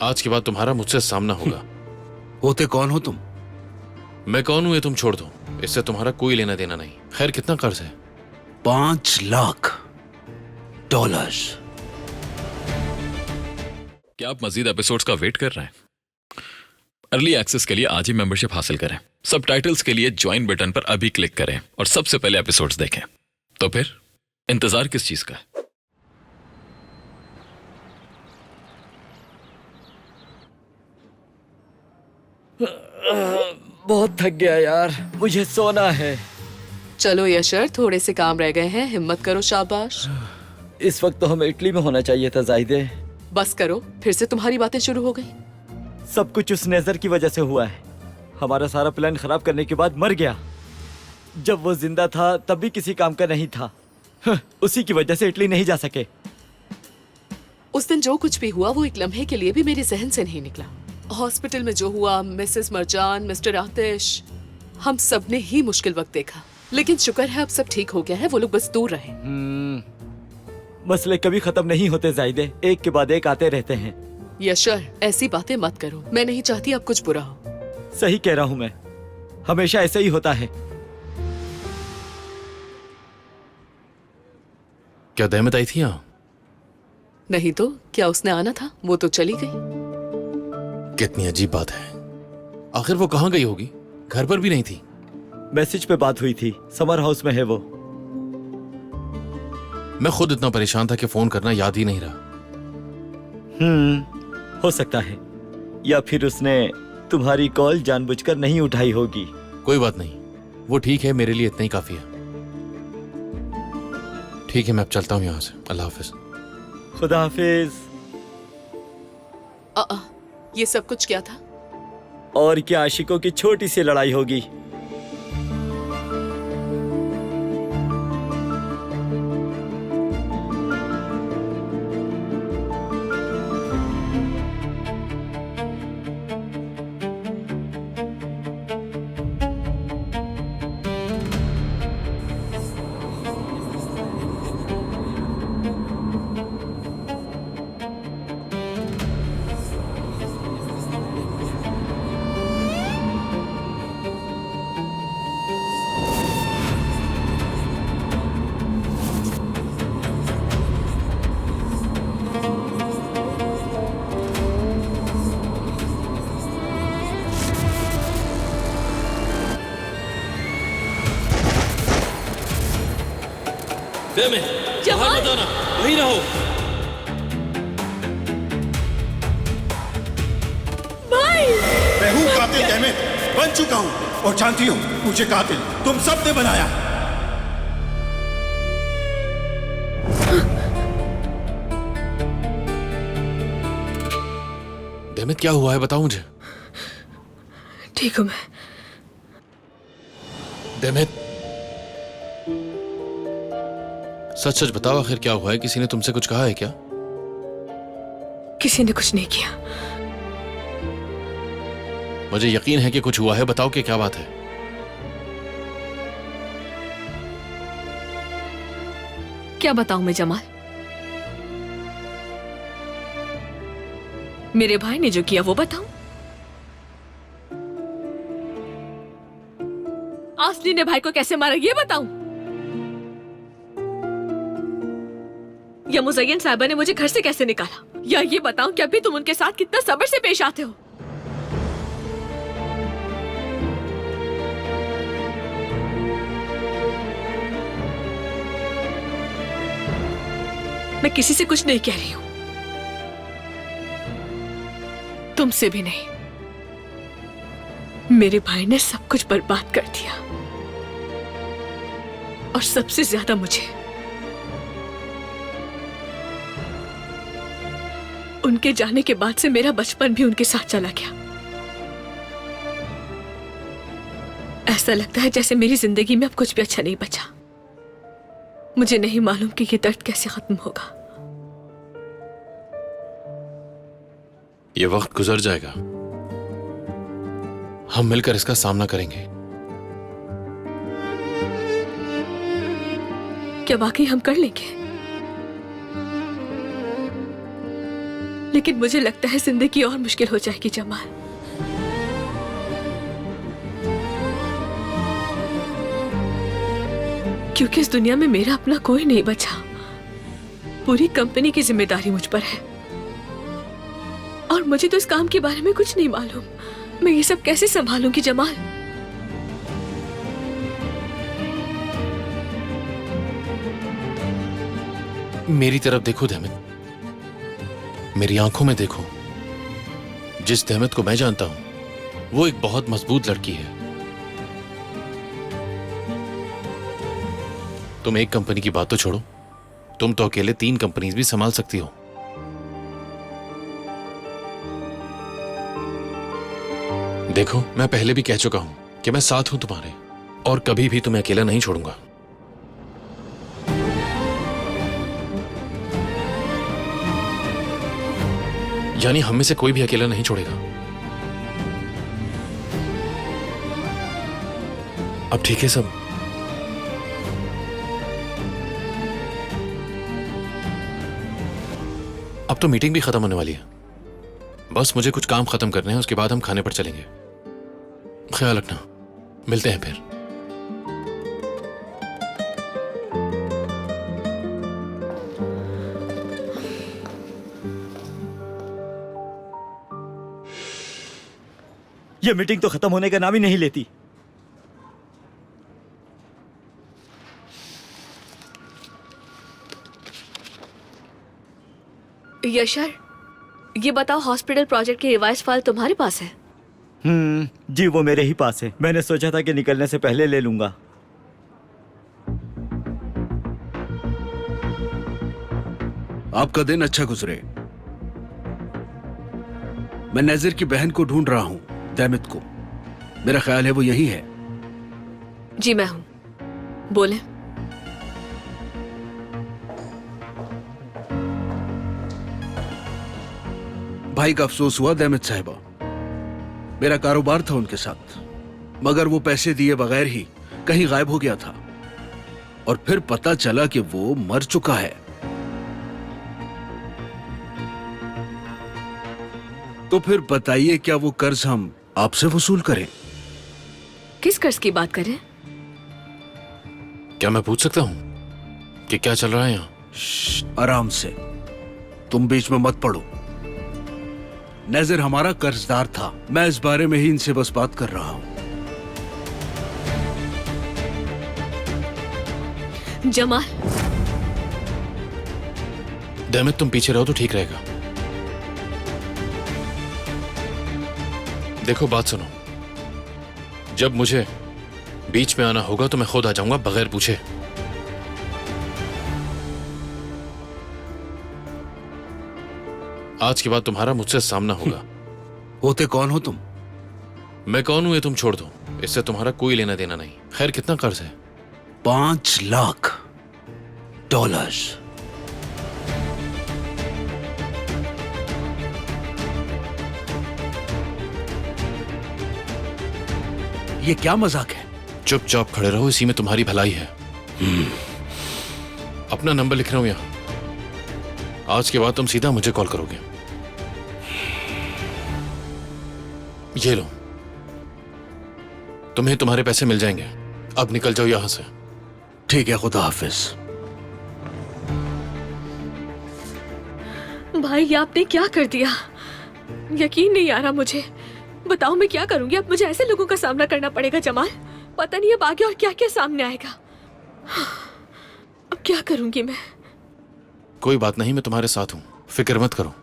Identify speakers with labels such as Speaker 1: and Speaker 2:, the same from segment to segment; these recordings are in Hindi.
Speaker 1: आज के बाद तुम्हारा मुझसे सामना होगा।
Speaker 2: होते कौन हो तुम?
Speaker 1: मैं कौन हूं ये तुम छोड़ दो, इससे तुम्हारा कोई लेना देना नहीं। खैर कितना कर्ज है?
Speaker 2: 5 लाख डॉलर।
Speaker 3: क्या आप मजीद एपिसोड्स का वेट कर रहे हैं? अर्ली एक्सेस के लिए आज ही मेंबरशिप हासिल करें। सबटाइटल्स के लिए ज्वाइन बटन पर अभी क्लिक करें और सबसे पहले एपिसोड्स देखें। तो फिर इंतजार किस चीज का?
Speaker 4: बहुत थक गया यार, मुझे सोना है।
Speaker 5: चलो यशर, थोड़े से काम रह गए हैं, हिम्मत करो, शाबाश।
Speaker 4: इस वक्त तो हमें इटली में होना चाहिए था जाहिदे।
Speaker 5: बस करो, फिर से तुम्हारी बातें शुरू हो गई।
Speaker 4: सब कुछ उस नेजर की वजह से हुआ है। हमारा सारा प्लान खराब करने के बाद मर गया। जब वो जिंदा था तब भी किसी काम का नहीं था। उसी की वजह से इटली नहीं जा सके।
Speaker 5: उस दिन जो कुछ भी हुआ वो एक लम्हे के लिए भी मेरे जहन से नहीं निकला। हॉस्पिटल में जो हुआ, मिसेस मरजान, मिस्टर आतिश, हम सब ने ही मुश्किल वक्त देखा, लेकिन शुक्र है अब सब ठीक हो गया है। वो लोग बस दूर रहे।
Speaker 4: मसले कभी खत्म नहीं होते जाहिदे, एक के बाद एक आते रहते हैं।
Speaker 5: यशर, ऐसी बातें मत करो, मैं नहीं चाहती अब कुछ बुरा हो।
Speaker 4: सही कह रहा हूँ मैं, हमेशा ऐसा ही होता है।
Speaker 1: क्या दहमत आई थी यहाँ?
Speaker 5: नहीं तो क्या उसने आना था? वो तो चली गई।
Speaker 1: कितनी अजीब बात है। आखिर वो कहाँ गई होगी? घर पर भी नहीं थी।
Speaker 4: मैसेज पे बात हुई थी, समर हाउस में है वो।
Speaker 1: मैं खुद इतना परेशान था कि फोन करना याद ही नहीं रहा।
Speaker 4: हो सकता है, या फिर उसने तुम्हारी कॉल जानबूझकर नहीं उठाई होगी।
Speaker 1: कोई बात नहीं, वो ठीक है, मेरे लिए इतना ही काफी है। ठीक है, मैं अब चलता हूँ यहाँ से। अल्लाह हाफिज।
Speaker 4: खुदा हाफिज।
Speaker 5: ये सब कुछ क्या था?
Speaker 4: और क्या आशिकों की छोटी सी लड़ाई होगी।
Speaker 1: बाहर मत आना, वहीं रहो।
Speaker 6: मैं हूँ कातिल डेमिट, बन चुका हूँ और जानती हूँ मुझे कातिल तुम सब ने बनाया।
Speaker 1: डेमिट क्या हुआ है, बताओ मुझे।
Speaker 7: ठीक हूँ मैं।
Speaker 1: डेमिट सच सच बताओ, आखिर क्या हुआ है? किसी ने तुमसे कुछ कहा है क्या?
Speaker 7: किसी ने कुछ नहीं किया।
Speaker 1: मुझे यकीन है कि कुछ हुआ है, बताओ कि क्या बात है।
Speaker 7: क्या बताऊं मैं जमाल? मेरे भाई ने जो किया वो बताऊं? आसली ने भाई को कैसे मारा ये बताऊं? या मुज़य्यन साहिबा ने मुझे घर से कैसे निकाला? या ये बताऊं कि अभी तुम उनके साथ कितना सब्र से पेश आते हो? मैं किसी से कुछ नहीं कह रही हूं, तुमसे भी नहीं। मेरे भाई ने सब कुछ बर्बाद कर दिया और सबसे ज्यादा मुझे। उनके जाने के बाद से मेरा बचपन भी उनके साथ चला गया। ऐसा लगता है जैसे मेरी जिंदगी में अब कुछ भी अच्छा नहीं बचा। मुझे नहीं मालूम कि ये दर्द कैसे खत्म होगा।
Speaker 1: ये वक्त गुजर जाएगा, हम मिलकर इसका सामना करेंगे।
Speaker 7: क्या वाकई हम कर लेंगे? लेकिन मुझे लगता है जिंदगी और मुश्किल हो जाएगी जमाल। क्योंकि इस दुनिया में मेरा अपना कोई नहीं बचा। पूरी कंपनी की जिम्मेदारी मुझ पर है और मुझे तो इस काम के बारे में कुछ नहीं मालूम। मैं ये सब कैसे संभालूंगी जमाल?
Speaker 1: मेरी तरफ देखो दहमत, मेरी आंखों में देखो। जिस दहमत को मैं जानता हूं वो एक बहुत मजबूत लड़की है। तुम एक कंपनी की बात तो छोड़ो, तुम तो अकेले 3 कंपनीज भी संभाल सकती हो। देखो, मैं पहले भी कह चुका हूं कि मैं साथ हूं तुम्हारे और कभी भी तुम्हें अकेला नहीं छोड़ूंगा। यानी हम में से कोई भी अकेला नहीं छोड़ेगा। अब ठीक है सब? अब तो मीटिंग भी खत्म होने वाली है। बस मुझे कुछ काम खत्म करने हैं, उसके बाद हम खाने पर चलेंगे। ख्याल रखना, मिलते हैं फिर।
Speaker 4: ये मीटिंग तो खत्म होने का नाम ही नहीं लेती।
Speaker 7: यशर, ये बताओ, हॉस्पिटल प्रोजेक्ट की रिवाइज फाइल तुम्हारे पास है?
Speaker 4: जी वो मेरे ही पास है। मैंने सोचा था कि निकलने से पहले ले लूंगा।
Speaker 2: आपका दिन अच्छा गुजरे। मैं नजर की बहन को ढूंढ रहा हूं, दैमित को। मेरा ख्याल है वो यही है।
Speaker 7: जी मैं हूं, बोले।
Speaker 2: भाई का अफसोस हुआ दैमित साहिबा। मेरा कारोबार था उनके साथ, मगर वो पैसे दिए बगैर ही कहीं गायब हो गया था और फिर पता चला कि वो मर चुका है। तो फिर बताइए, क्या वो कर्ज हम आपसे वसूल करें?
Speaker 7: किस कर्ज की बात करें?
Speaker 1: क्या मैं पूछ सकता हूं कि क्या चल रहा है यहाँ?
Speaker 2: आराम से, तुम बीच में मत पड़ो। नजर हमारा कर्जदार था। मैं इस बारे में ही इनसे बस बात कर रहा हूं।
Speaker 7: जमाल,
Speaker 1: दहमत तुम पीछे रहो तो ठीक रहेगा। देखो बात सुनो, जब मुझे बीच में आना होगा तो मैं खुद आ जाऊंगा बगैर पूछे। आज के बाद तुम्हारा मुझसे सामना होगा।
Speaker 2: होते कौन हो तुम?
Speaker 1: मैं कौन हूं ये तुम छोड़ दो, इससे तुम्हारा कोई लेना देना नहीं। खैर कितना कर्ज है?
Speaker 2: 5 लाख डॉलर्स। ये क्या मजाक है?
Speaker 1: चुपचाप खड़े रहो, इसी में तुम्हारी भलाई है। अपना नंबर लिख रहा हूं यहां। आज के बाद तुम सीधा मुझे कॉल करोगे। ये लो, तुम्हें तुम्हारे पैसे मिल जाएंगे। अब निकल जाओ यहां से।
Speaker 2: ठीक है, खुदा हाफिज।
Speaker 7: भाई ये आपने क्या कर दिया? यकीन नहीं आ रहा मुझे। बताओ मैं क्या करूंगी? अब मुझे ऐसे लोगों का सामना करना पड़ेगा जमाल। पता नहीं अब आगे और क्या क्या सामने आएगा। अब क्या करूंगी मैं?
Speaker 1: कोई बात नहीं, मैं तुम्हारे साथ हूं, फिक्र मत करो।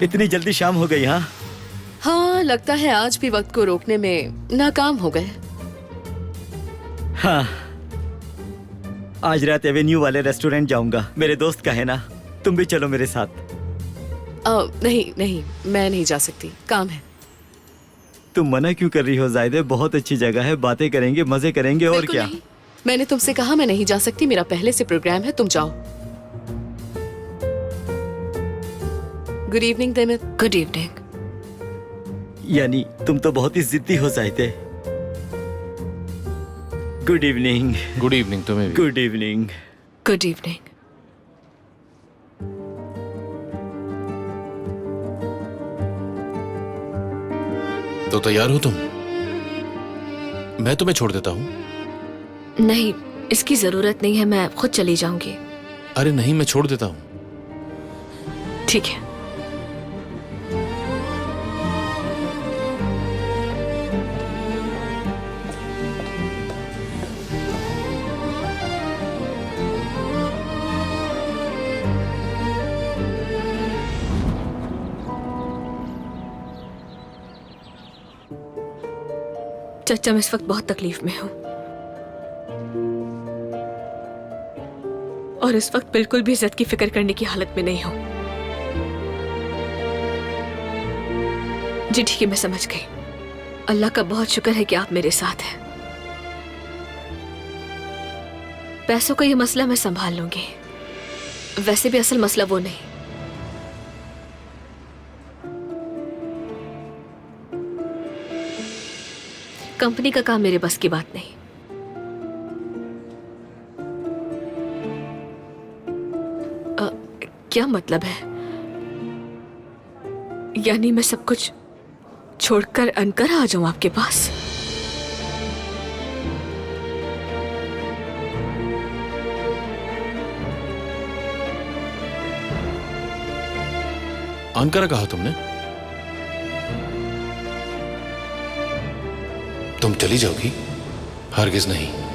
Speaker 4: इतनी जल्दी शाम हो गई? हाँ
Speaker 5: हाँ, लगता है आज भी वक्त को रोकने में नाकाम हो गए।
Speaker 4: हाँ, आज रात एवेन्यू वाले रेस्टोरेंट जाऊंगा। मेरे दोस्त का है ना, तुम भी चलो मेरे साथ।
Speaker 5: नहीं नहीं, मैं नहीं जा सकती, काम है।
Speaker 4: तुम मना क्यों कर रही हो जायदे? बहुत अच्छी जगह है, बातें करेंगे, मजे करेंगे और
Speaker 5: बिल्कुल
Speaker 4: क्या।
Speaker 5: नहीं। मैंने तुमसे कहा मैं नहीं जा सकती, मेरा पहले से प्रोग्राम है, तुम जाओ। गुड इवनिंग देमित।
Speaker 7: Good evening.
Speaker 4: यानी तुम तो बहुत ही जिद्दी हो जायदे। Good evening.
Speaker 1: गुड इवनिंग तुम्हें भी।
Speaker 4: Good evening.
Speaker 7: Good evening.
Speaker 1: तो तैयार हो तुम? मैं तुम्हें छोड़ देता हूं।
Speaker 7: नहीं, इसकी जरूरत नहीं है, मैं खुद चली जाऊंगी।
Speaker 1: अरे नहीं, मैं छोड़ देता हूं।
Speaker 7: ठीक है। चाचा, मैं इस वक्त बहुत तकलीफ में हूं और इस वक्त बिल्कुल भी इज्जत की फिक्र करने की हालत में नहीं हूं। जी ठीक है, मैं समझ गई। अल्लाह का बहुत शुक्र है कि आप मेरे साथ हैं। पैसों का ये मसला मैं संभाल लूंगी। वैसे भी असल मसला वो नहीं। कंपनी का काम मेरे बस की बात नहीं। क्या मतलब है? यानी मैं सब कुछ छोड़कर अनकर आ जाऊं आपके पास?
Speaker 1: अनकरा कहा तुमने? तुम चली जाओगी? हरगिज नहीं।